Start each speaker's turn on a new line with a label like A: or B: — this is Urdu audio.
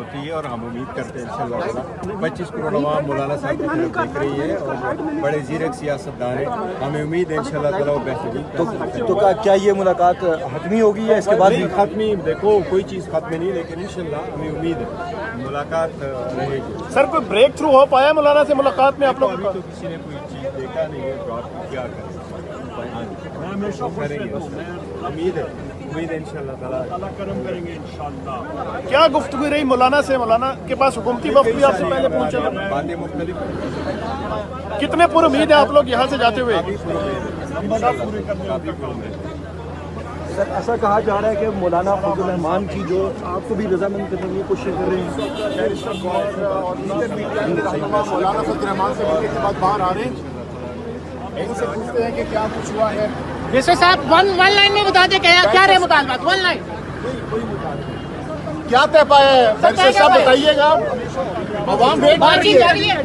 A: ہوتی ہے اور ہم امید کرتے ہیں انشاءاللہ تعالی 25 کروڑ عوام مولانا صاحب کی طرف دیکھ رہی ہے اور بڑے زیرک سیاستدان ہیں. ہمیں امید ہے انشاءاللہ تعالی وہ بہترین.
B: تو کیا یہ ملاقات حتمی ہوگی یا اس کے بعد بھی
A: ختمی؟ دیکھو کوئی چیز ختم نہیں، لیکن انشاءاللہ ہمیں امید ہے ملاقات رہے گی.
C: سر کوئی بریک تھرو ہو پایا مولانا سے ملاقات میں آپ لوگ؟
A: ابھی تو کسی نے کوئی چیز دیکھا نہیں ہے تو آپ کیا کریں گے. امید ہے انشاءاللہ تعالیٰ کرم کریں گے انشاءاللہ.
C: کیا گفتگو رہی مولانا سے؟ مولانا کے پاس حکومتی وفد بھی آپ سے پہلے پہنچے تھے،
A: باتیں مختلف.
C: کتنے پر امید ہے آپ لوگ یہاں سے جاتے ہوئے؟
B: سر ایسا کہا جا رہا ہے کہ مولانا فضل الرحمان کی جو آپ کو بھی رضامند کرنے کی کوشش کر رہے ہیں.
C: مولانا فضل الرحمان سے ملنے کے بعد باہر آ رہے ہیں، ان سے پوچھتے ہیں کہ کیا کچھ ہوا ہے.
D: جیسے صاحب ون لائن میں بتا دیں کیا رہے مطالبات. ون لائن
C: کیا طے پایا ہے؟ صاحب بتائیے گا. عوام ویٹ کر رہی ہے.